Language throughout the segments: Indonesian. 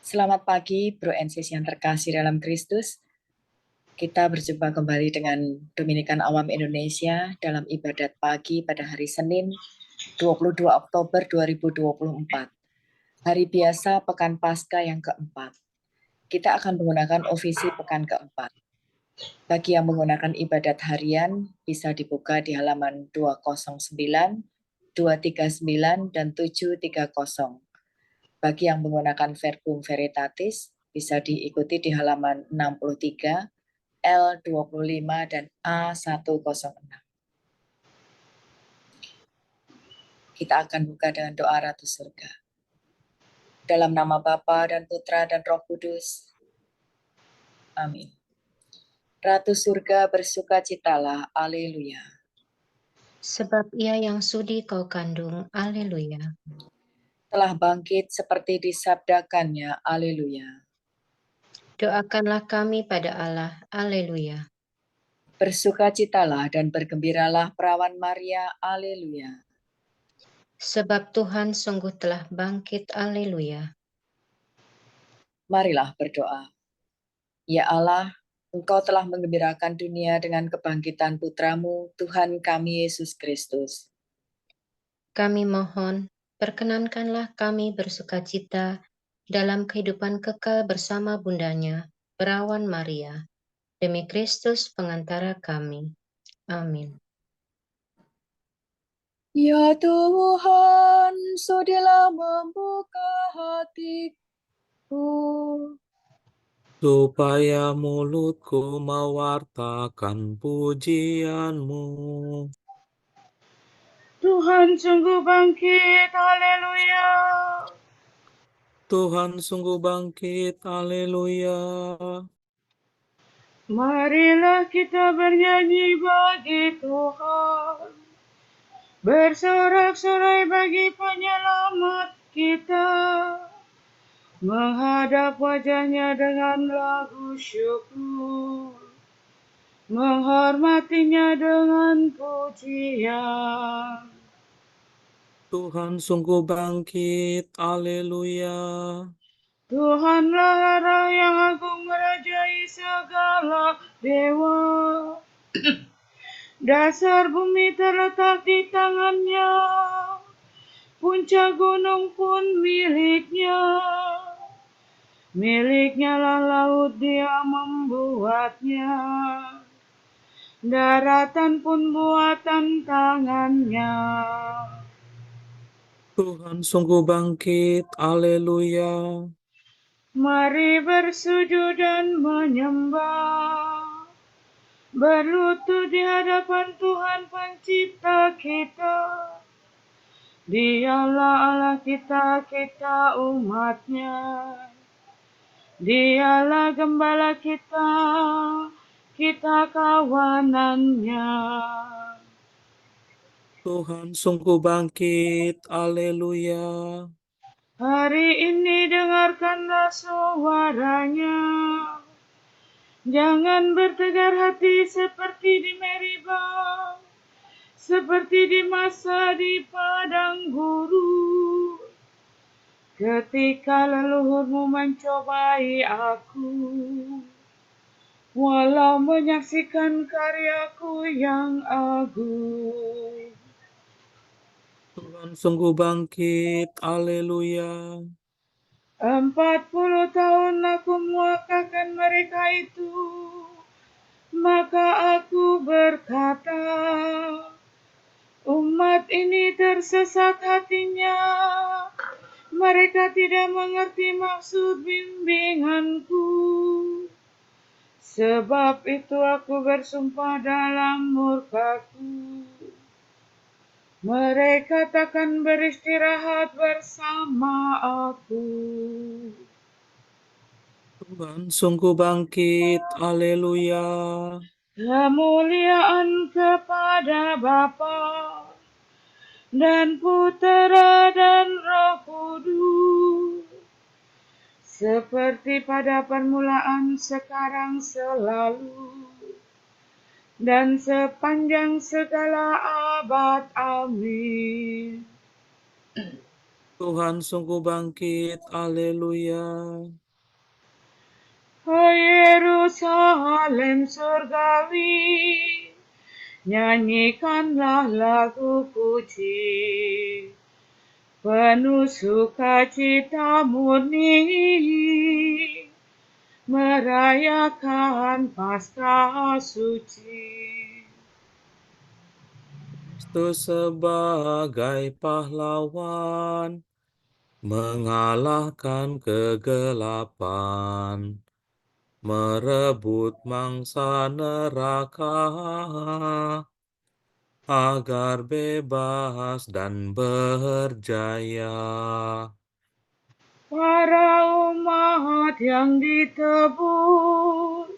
Selamat pagi, Bro and Sis yang terkasih dalam Kristus. Kita berjumpa kembali dengan Dominikan Awam Indonesia dalam ibadat pagi pada hari Senin, 22 Oktober 2024. Hari biasa Pekan Paskah yang keempat. Kita akan menggunakan OVC Pekan keempat. Bagi yang menggunakan ibadat harian, bisa dibuka di halaman 209, 239, dan 730. Bagi yang menggunakan Verbum Veritatis, bisa diikuti di halaman 63, L25, dan A106. Kita akan buka dengan doa Ratu Surga. Dalam nama Bapa dan Putra dan Roh Kudus. Amin. Ratu Surga bersukacitalah, Haleluya. Sebab ia yang sudi kau kandung, Haleluya. Telah bangkit seperti disabdakannya, Haleluya. Doakanlah kami pada Allah, Haleluya. Bersukacitalah dan bergembiralah perawan Maria, Haleluya. Sebab Tuhan sungguh telah bangkit, Haleluya. Marilah berdoa. Ya Allah, Engkau telah menggembirakan dunia dengan kebangkitan Putramu, Tuhan kami Yesus Kristus. Kami mohon, perkenankanlah kami bersukacita dalam kehidupan kekal bersama bundanya, perawan Maria, demi Kristus pengantara kami. Amin. Ya Tuhan, sudilah membuka hatiku, supaya mulutku mewartakan pujian-Mu. Tuhan sungguh bangkit, haleluya. Tuhan sungguh bangkit, haleluya. Marilah kita bernyanyi bagi Tuhan, bersorak-sorai bagi penyelamat kita, menghadap wajahnya dengan lagu syukur, menghormatinya dengan pujian. Tuhan sungguh bangkit, haleluya. Tuhanlah Allah yang agung merajai segala dewa. Dasar bumi terletak di tangannya, puncak gunung pun miliknya. Miliknya lah laut, dia membuatnya. Daratan pun buatan tangannya. Tuhan sungguh bangkit, haleluya. Mari bersujud dan menyembah, berlutut di hadapan Tuhan pencipta kita. Dialah Allah kita, kita umatnya. Dialah gembala kita, kita kawanannya. Tuhan sungguh bangkit, haleluya. Hari ini dengarkanlah suaranya. Jangan bertegar hati seperti di Meribah, seperti di masa di padang gurun, ketika leluhurmu mencobai aku, walau menyaksikan karyaku yang agung. Tuhan sungguh bangkit, haleluya. 40 tahun aku muakakan mereka itu, maka aku berkata, umat ini tersesat hatinya, mereka tidak mengerti maksud bimbinganku. Sebab itu aku bersumpah dalam murkaku, mereka takkan beristirahat bersama aku. Tuhan sungguh bangkit, haleluya. Kemuliaan kepada Bapa dan Putera dan Roh Kudus, seperti pada permulaan, sekarang, selalu, dan sepanjang segala abad. Amin. Tuhan sungguh bangkit, haleluya. Hai Yerusalem surgawi, nyanyikanlah lagu puji, penuh sukacita murni, merayakan Paskah suci. Kristus sebagai pahlawan, mengalahkan kegelapan, merebut mangsa neraka, agar bebas dan berjaya. Para umat yang ditebus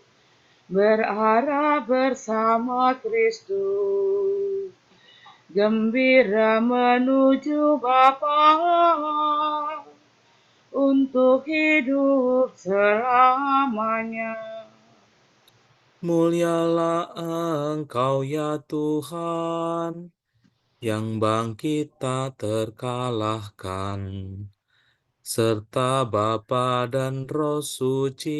berarah bersama Kristus, gembira menuju Bapa untuk hidup selamanya. Mulialah Engkau ya Tuhan, yang bangkit tak terkalahkan, serta Bapa dan Roh Suci.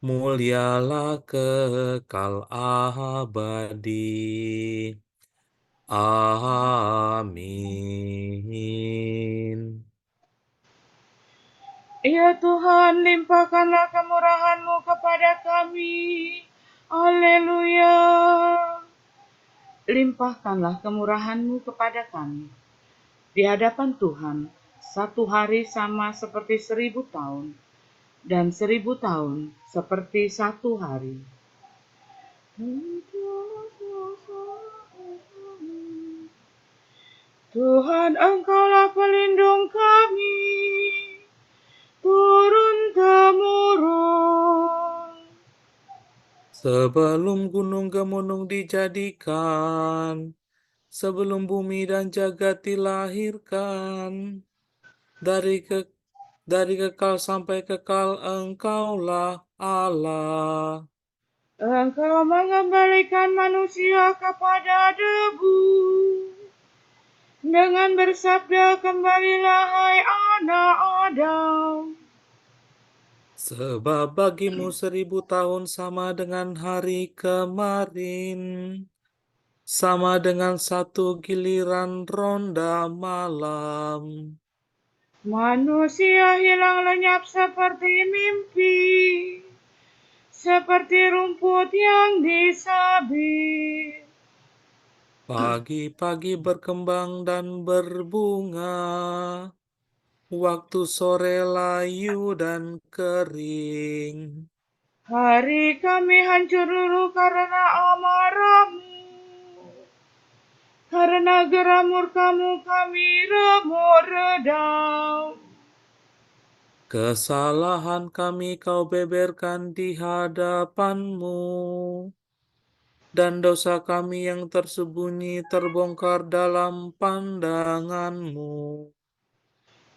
Mulialah kekal abadi. Amin. Ya Tuhan, limpahkanlah kemurahan-Mu kepada kami. Haleluya. Limpahkanlah kemurahan-Mu kepada kami. Di hadapan Tuhan, 1 hari sama seperti 1000 tahun, dan 1000 tahun seperti 1 hari. Tuhan, Engkaulah pelindung kami, turun-temurun. Sebelum gunung gemunung dijadikan, sebelum bumi dan jagat dilahirkan, dari kekal sampai kekal Engkaulah Allah. Engkau mengembalikan manusia kepada debu. Dengan bersabda, kembalilah hai anak Adam. Sebab bagimu 1000 tahun sama dengan hari kemarin, sama dengan satu giliran ronda malam. Manusia hilang lenyap seperti mimpi, seperti rumput yang disabit. Pagi-pagi berkembang dan berbunga, waktu sore layu dan kering. Hari kami hancur dulu karena amarah-Mu. Karena geram murka-Mu kami remuk redam. Kesalahan kami Kau beberkan di hadapan-Mu, dan dosa kami yang tersembunyi terbongkar dalam pandangan-Mu.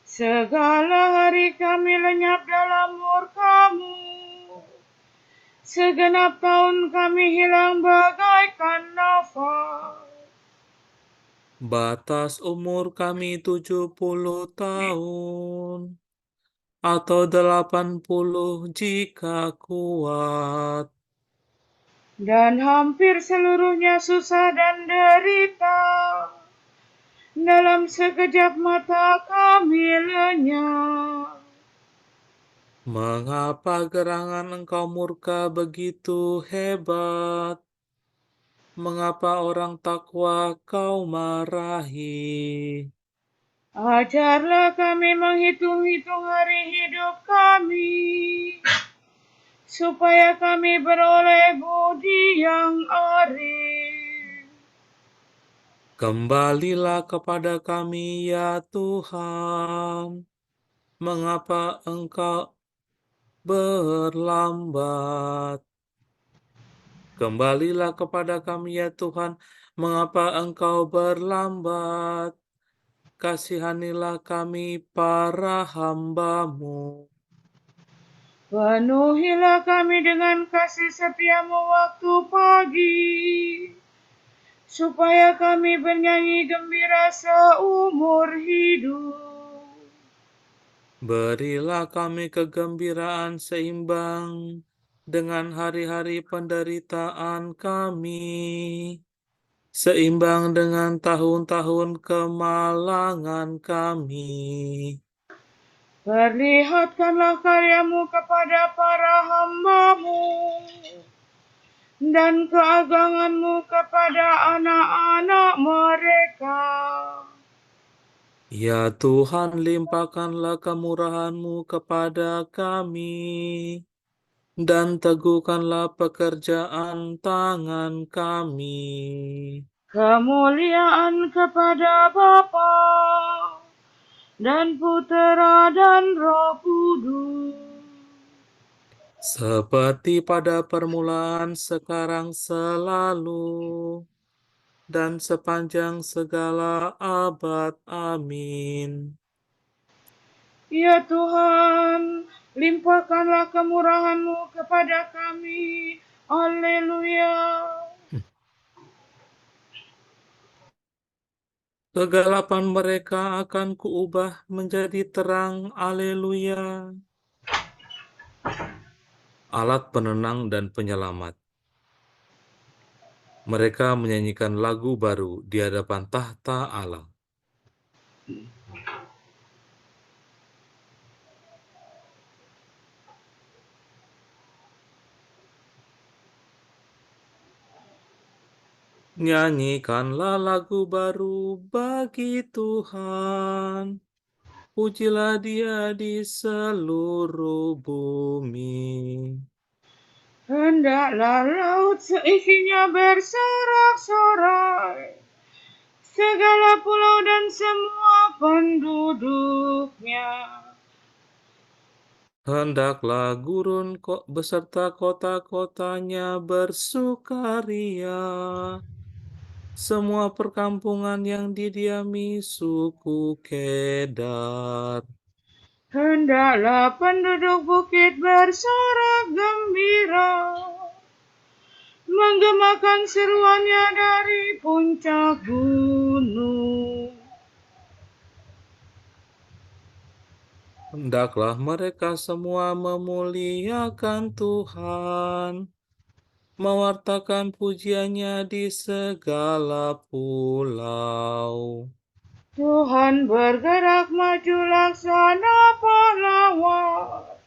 Segala hari kami lenyap dalam murka-Mu. Segenap tahun kami hilang bagaikan nafas. Batas umur kami 70 tahun, atau 80 jika kuat. Dan hampir seluruhnya susah dan derita. Dalam sekejap mata kami lenyap. Mengapa gerangan Engkau murka begitu hebat? Mengapa orang takwa Kau marahi? Ajarlah kami menghitung-hitung hari hidup kami, supaya kami beroleh budi yang arif. Kembalilah kepada kami ya Tuhan. Mengapa Engkau berlambat? Kembalilah kepada kami ya Tuhan. Mengapa Engkau berlambat? Kasihanilah kami para hamba-Mu. Penuhilah kami dengan kasih setia-Mu waktu pagi, supaya kami bernyanyi gembira seumur hidup. Berilah kami kegembiraan seimbang dengan hari-hari penderitaan kami, seimbang dengan tahun-tahun kemalangan kami. Perlihatkanlah karyamu kepada para hamba-Mu, dan keagangan-Mu kepada anak-anak mereka. Ya Tuhan, limpahkanlah kemurahan-Mu kepada kami, dan teguhkanlah pekerjaan tangan kami. Kemuliaan kepada Bapa dan Putera dan Roh Kudus, Seperti pada permulaan, sekarang, selalu, dan sepanjang segala abad. Amin. Ya Tuhan, limpahkanlah kemurahan-Mu kepada kami. Haleluya. Kegelapan mereka akan kuubah menjadi terang. Haleluya. Alat penenang dan penyelamat. Mereka menyanyikan lagu baru di hadapan tahta Allah. Nyanyikanlah lagu baru bagi Tuhan. Pujilah Dia di seluruh bumi. Hendaklah laut seisinya bersorak-sorai, segala pulau dan semua penduduknya. Hendaklah gurun beserta kota-kotanya bersukaria, semua perkampungan yang didiami suku Kedar. Hendaklah penduduk bukit bersorak gembira, menggemakan seruannya dari puncak gunung. Hendaklah mereka semua memuliakan Tuhan, mewartakan pujiannya di segala pulau. Tuhan bergerak maju laksana pahlawan,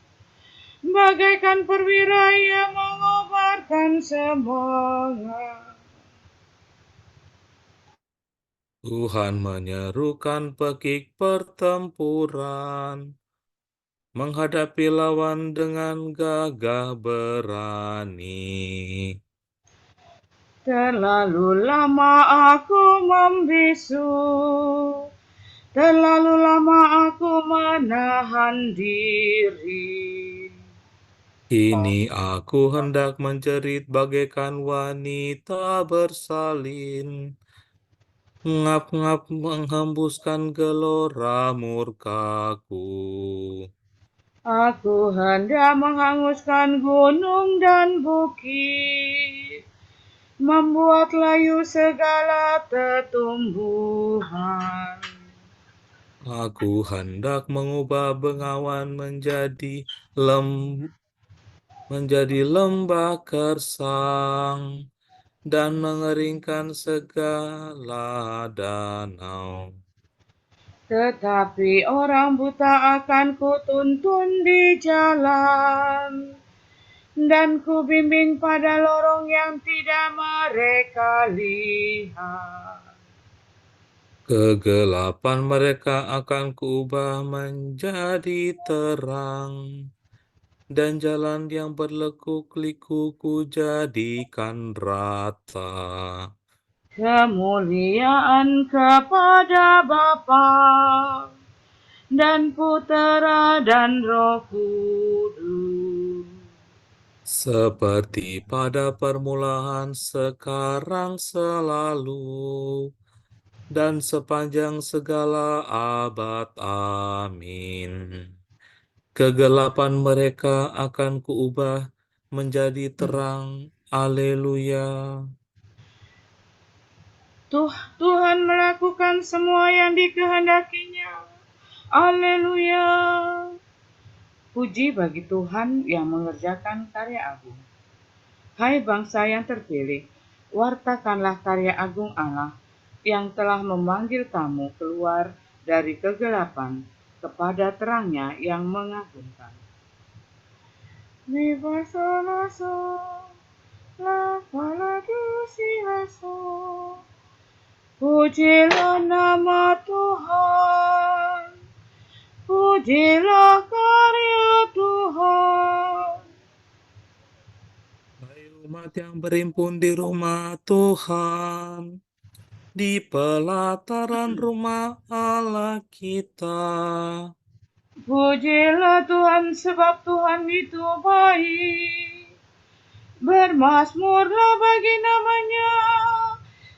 bagaikan perwira Ia mengobarkan semangat. Tuhan menyerukan pekik pertempuran, menghadapi lawan dengan gagah berani. Terlalu lama aku membisu, terlalu lama aku menahan diri. Kini aku hendak menjerit bagaikan wanita bersalin, ngap-ngap menghembuskan gelora murkaku. Aku hendak menghanguskan gunung dan bukit, membuat layu segala tumbuhan. Aku hendak mengubah bengawan menjadi lembah gersang, dan mengeringkan segala danau. Tetapi orang buta akan kutuntun di jalan, dan kubimbing pada lorong yang tidak mereka lihat. Kegelapan mereka akan kuubah menjadi terang, dan jalan yang berlekuk-liku kujadikan rata. Kemuliaan kepada Bapa dan Putera dan Roh Kudus, Seperti pada permulaan, sekarang, selalu, dan sepanjang segala abad. Amin. Kegelapan mereka akan kuubah menjadi terang. Haleluya. Tuhan melakukan semua yang dikehendakinya. Haleluya. Puji bagi Tuhan yang mengerjakan karya agung. Hai bangsa yang terpilih, wartakanlah karya agung Allah yang telah memanggil kamu keluar dari kegelapan kepada terangnya yang mengagumkan. Mi bersolaso, la paladu silaso. Pujilah nama Tuhan, pujilah karya Tuhan. Hai umat yang berhimpun di rumah Tuhan, di pelataran rumah Allah kita. Pujilah Tuhan sebab Tuhan itu baik. Bermazmurlah bagi namanya,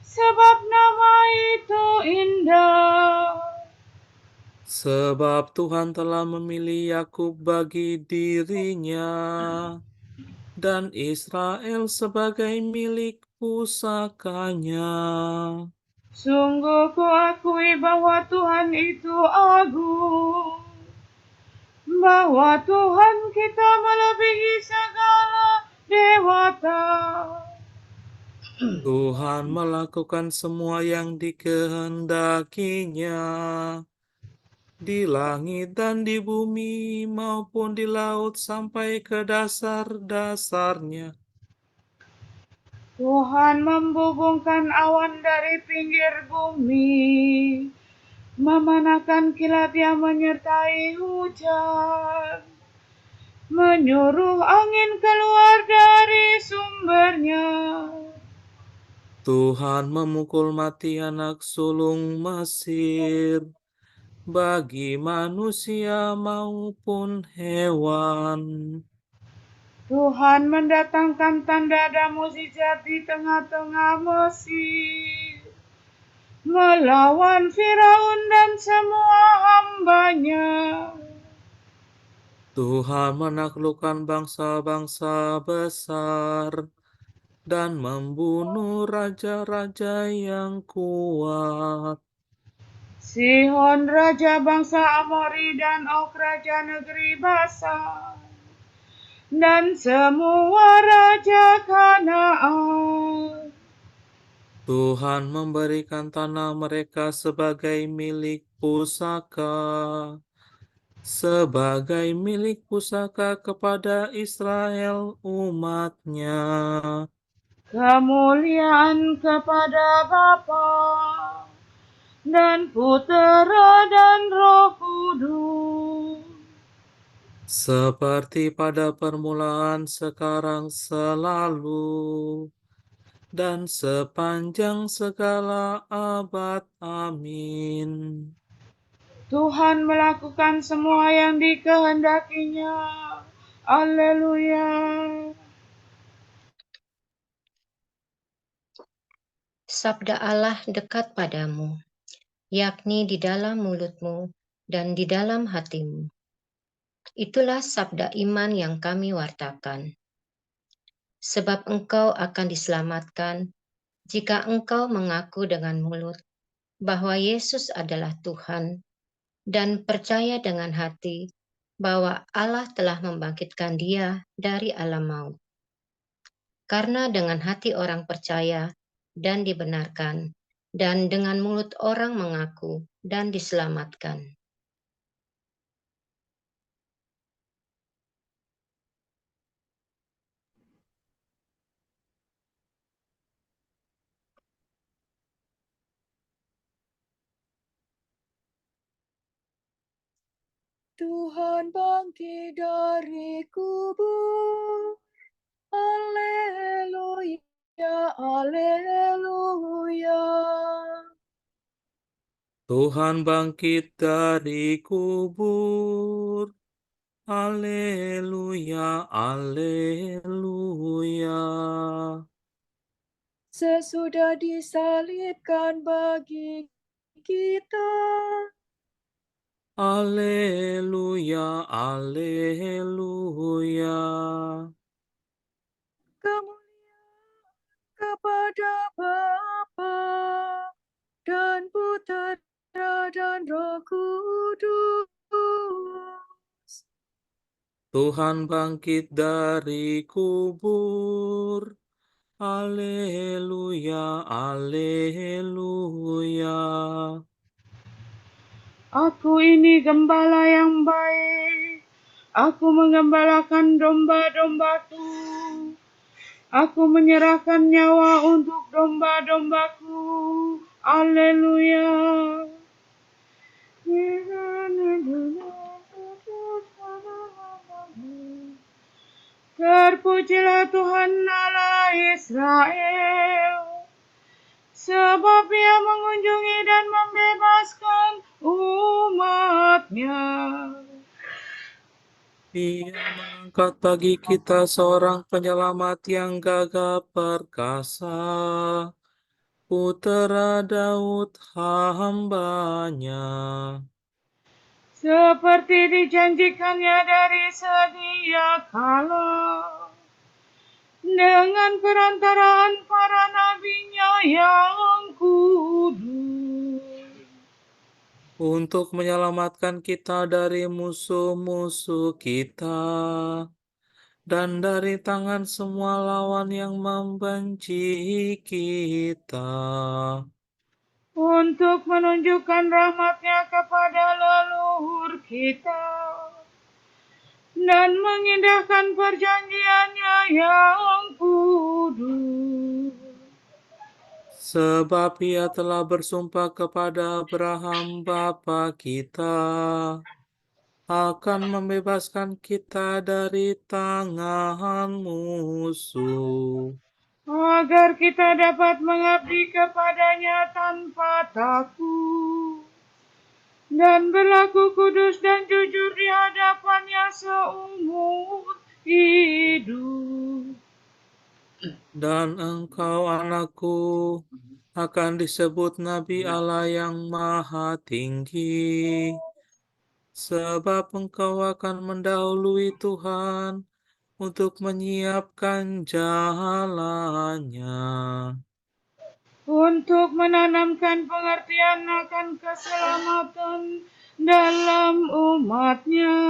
sebab nama itu indah. Sebab Tuhan telah memilih Yakub bagi dirinya, dan Israel sebagai milik pusakanya. Sungguh kuakui bahwa Tuhan itu agung, bahwa Tuhan kita melebihi segala dewata. Tuhan melakukan semua yang dikehendakinya di langit dan di bumi maupun di laut sampai ke dasar-dasarnya. Tuhan membubungkan awan dari pinggir bumi, memanakan kilat yang menyertai hujan, menyuruh angin keluar dari sumbernya. Tuhan memukul mati anak sulung Mesir bagi manusia maupun hewan. Tuhan mendatangkan tanda dan mukjizat di tengah-tengah Mesir, melawan Firaun dan semua hambanya. Tuhan menaklukkan bangsa-bangsa besar dan membunuh raja-raja yang kuat. Sihon raja bangsa Amori dan Og raja negeri Basan, dan semua raja Kanaan. Tuhan memberikan tanah mereka sebagai milik pusaka, kepada Israel umat-Nya. Kemuliaan kepada Bapa dan Putera dan Roh Kudus, Seperti pada permulaan, sekarang, selalu, dan sepanjang segala abad. Amin. Tuhan melakukan semua yang dikehendakinya. Haleluya. Sabda Allah dekat padamu, yakni di dalam mulutmu dan di dalam hatimu. Itulah sabda iman yang kami wartakan. Sebab engkau akan diselamatkan jika engkau mengaku dengan mulut bahwa Yesus adalah Tuhan dan percaya dengan hati bahwa Allah telah membangkitkan Dia dari alam maut. Karena dengan hati orang percaya dan dibenarkan, dan dengan mulut orang mengaku dan diselamatkan. Tuhan bangkit dari kubur. Haleluya, haleluya. Tuhan bangkit dari kubur. Haleluya, haleluya. Sesudah disalibkan bagi kita. Haleluya, haleluya. Kemuliaan kepada Bapa dan Putera dan Roh Kudus. Tuhan bangkit dari kubur. Haleluya, haleluya. Aku ini gembala yang baik. Aku menggembalakan domba-dombaku. Aku menyerahkan nyawa untuk domba-dombaku. Haleluya. Terpujilah Tuhan Allah Israel, sebab Ia mengunjungi dan membebaskan umat-Nya. Ia mengangkat bagi kita seorang penyelamat yang gagah perkasa, Putera Daud hamba-Nya. Seperti dijanjikannya dari sedia kala, dengan perantaraan para nabi-Nya yang kudus, Untuk menyelamatkan kita dari musuh-musuh kita, dan dari tangan semua lawan yang membenci kita. untuk menunjukkan rahmat-Nya kepada leluhur kita, dan mengindahkan perjanjian-Nya yang kudus. Sebab Ia telah bersumpah kepada Abraham bapa kita, akan membebaskan kita dari tangan musuh, Agar kita dapat mengabdi kepada-Nya tanpa takut, dan berlaku kudus dan jujur di hadapan-Nya seumur hidup. dan engkau, anakku, akan disebut Nabi Allah yang Maha Tinggi, sebab engkau akan mendahului Tuhan untuk menyiapkan jalannya, Untuk menanamkan pengertian akan keselamatan dalam umat-Nya,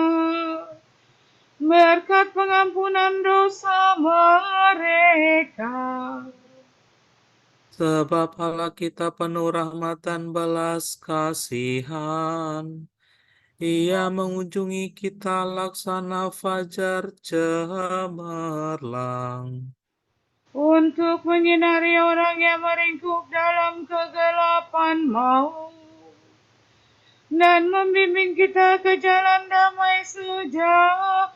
berkat pengampunan dosa mereka. sebab Allah kita penuh rahmat dan belas kasihan. Ia mengunjungi kita laksana fajar cemerlang, Untuk menyinari orang yang meringkuk dalam kegelapan maut, dan membimbing kita ke jalan damai sejahtera.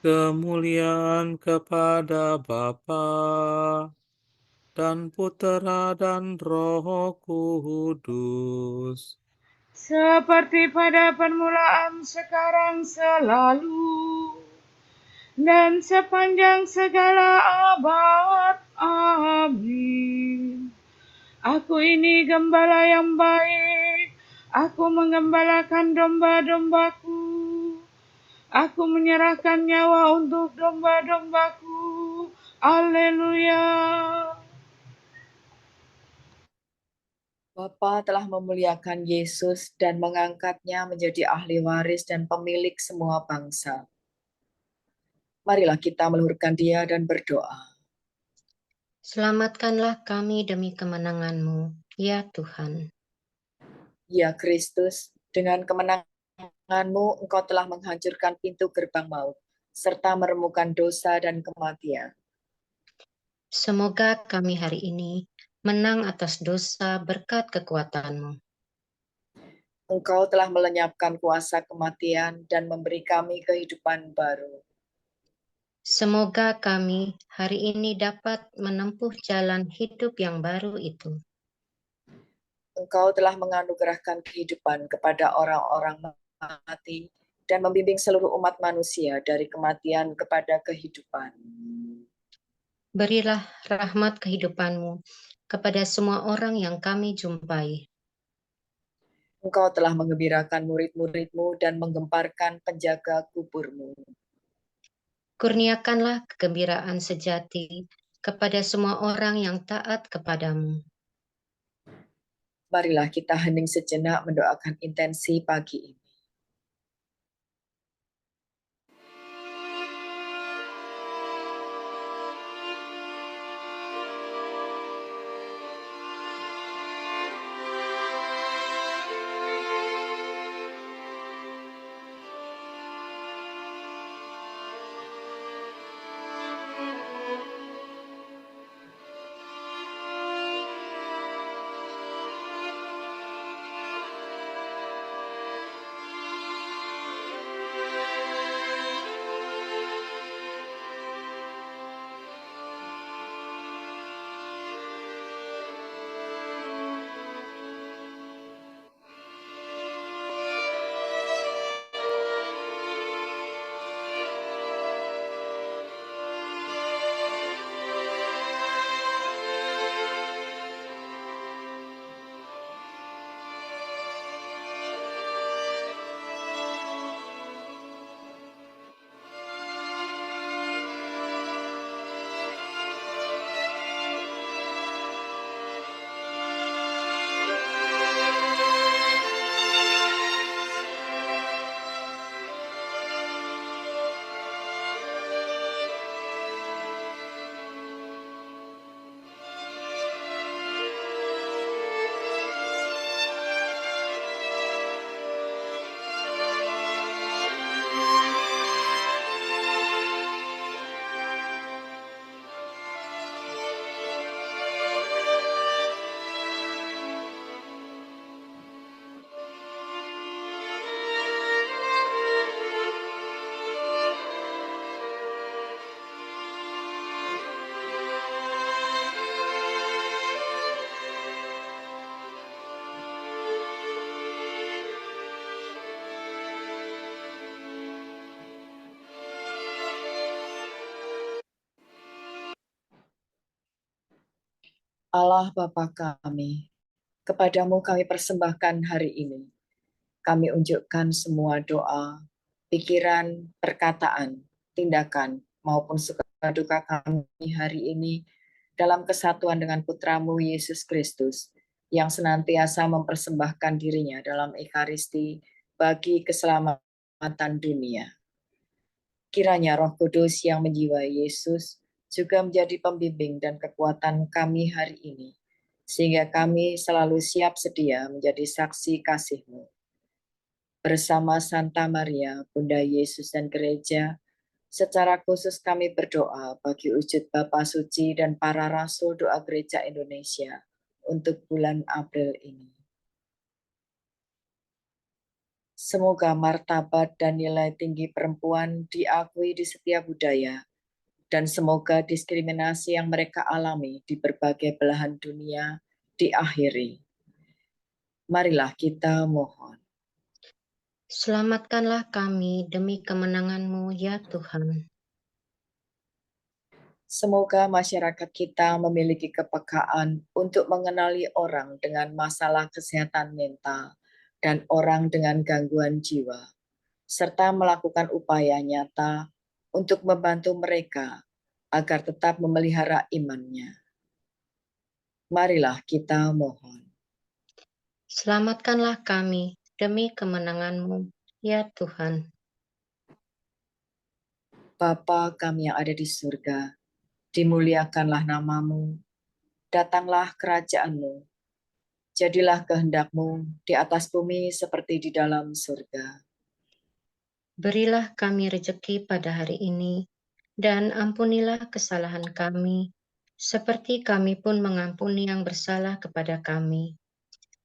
kemuliaan kepada Bapa dan Putera dan Roh Kudus, Seperti pada permulaan, sekarang, selalu, dan sepanjang segala abad. Amin. Aku ini gembala yang baik. Aku menggembalakan domba-dombaku. Aku menyerahkan nyawa untuk domba-dombaku. Haleluya. Bapa telah memuliakan Yesus dan mengangkatnya menjadi ahli waris dan pemilik semua bangsa. Marilah kita meluhurkan Dia dan berdoa. Selamatkanlah kami demi kemenangan-Mu, ya Tuhan. Ya Kristus, dengan kemenangan-Mu Engkau telah menghancurkan pintu gerbang maut, serta meremukkan dosa dan kematian. Semoga kami hari ini menang atas dosa berkat kekuatan-Mu. Engkau telah melenyapkan kuasa kematian dan memberi kami kehidupan baru. Semoga kami hari ini dapat menempuh jalan hidup yang baru itu. Engkau telah menganugerahkan kehidupan kepada orang-orang mati dan membimbing seluruh umat manusia dari kematian kepada kehidupan. Berilah rahmat kehidupan-Mu kepada semua orang yang kami jumpai. Engkau telah menggembirakan murid-murid-Mu dan menggemparkan penjaga kubur-Mu. Kurniakanlah kegembiraan sejati kepada semua orang yang taat kepadamu. Marilah kita hening sejenak mendoakan intensi pagi ini. Allah Bapa kami, kepadamu kami persembahkan hari ini. Kami unjukkan semua doa, pikiran, perkataan, tindakan, maupun suka duka kami hari ini dalam kesatuan dengan Putramu Yesus Kristus, yang senantiasa mempersembahkan dirinya dalam Ekaristi bagi keselamatan dunia. Kiranya Roh Kudus yang menjiwai Yesus juga menjadi pembimbing dan kekuatan kami hari ini, sehingga kami selalu siap sedia menjadi saksi kasih-Mu. Bersama Santa Maria, Bunda Yesus dan Gereja, secara khusus kami berdoa bagi wujud Bapa Suci dan para Rasul Doa Gereja Indonesia untuk bulan April ini. Semoga martabat dan nilai tinggi perempuan diakui di setiap budaya, dan semoga diskriminasi yang mereka alami di berbagai belahan dunia diakhiri. Marilah kita mohon. Selamatkanlah kami demi kemenangan-Mu, ya Tuhan. Semoga masyarakat kita memiliki kepekaan untuk mengenali orang dengan masalah kesehatan mental dan orang dengan gangguan jiwa, serta melakukan upaya nyata untuk membantu mereka agar tetap memelihara imannya. Marilah kita mohon. Selamatkanlah kami demi kemenangan-Mu, ya Tuhan. Bapa kami yang ada di surga, dimuliakanlah nama-Mu, datanglah kerajaan-Mu, jadilah kehendak-Mu di atas bumi seperti di dalam surga. Berilah kami rejeki pada hari ini, dan ampunilah kesalahan kami, seperti kami pun mengampuni yang bersalah kepada kami.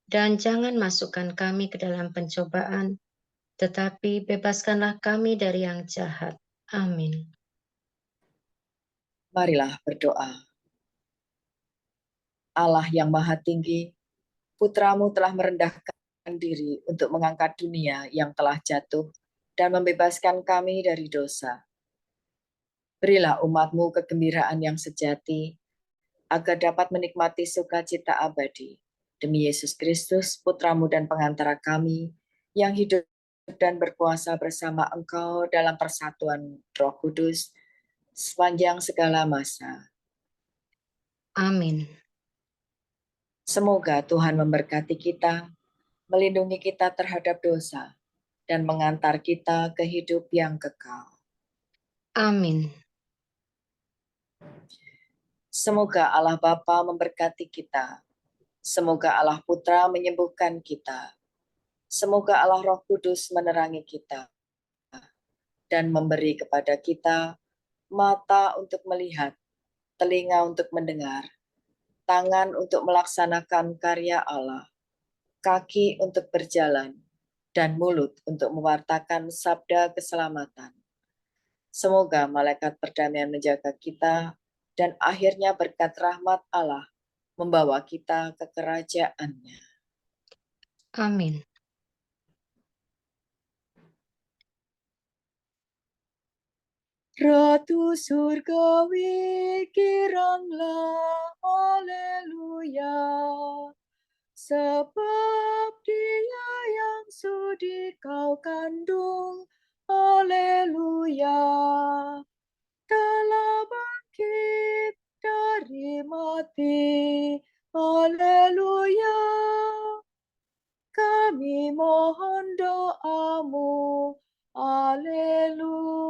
Dan jangan masukkan kami ke dalam pencobaan, tetapi bebaskanlah kami dari yang jahat. Amin. Marilah berdoa. Allah yang Maha Tinggi, Putra-Mu telah merendahkan diri untuk mengangkat dunia yang telah jatuh dan membebaskan kami dari dosa. Berilah umat-Mu kegembiraan yang sejati, agar dapat menikmati sukacita abadi. Demi Yesus Kristus, Putra-Mu dan pengantara kami, yang hidup dan berkuasa bersama Engkau dalam persatuan Roh Kudus, sepanjang segala masa. Amin. Semoga Tuhan memberkati kita, melindungi kita terhadap dosa, dan mengantar kita ke hidup yang kekal. Amin. Semoga Allah Bapa memberkati kita. Semoga Allah Putra menyembuhkan kita. Semoga Allah Roh Kudus menerangi kita dan memberi kepada kita mata untuk melihat, telinga untuk mendengar, tangan untuk melaksanakan karya Allah, kaki untuk berjalan, dan mulut untuk mewartakan sabda keselamatan. Semoga malaikat perdamaian menjaga kita, dan akhirnya berkat rahmat Allah membawa kita ke kerajaan-Nya. Amin. Ratu surgawi kiranglah haleluya, sebab Dia yang sudi kau kandung, haleluya, telah bangkit dari mati, haleluya. Kami mohon doamu, haleluya.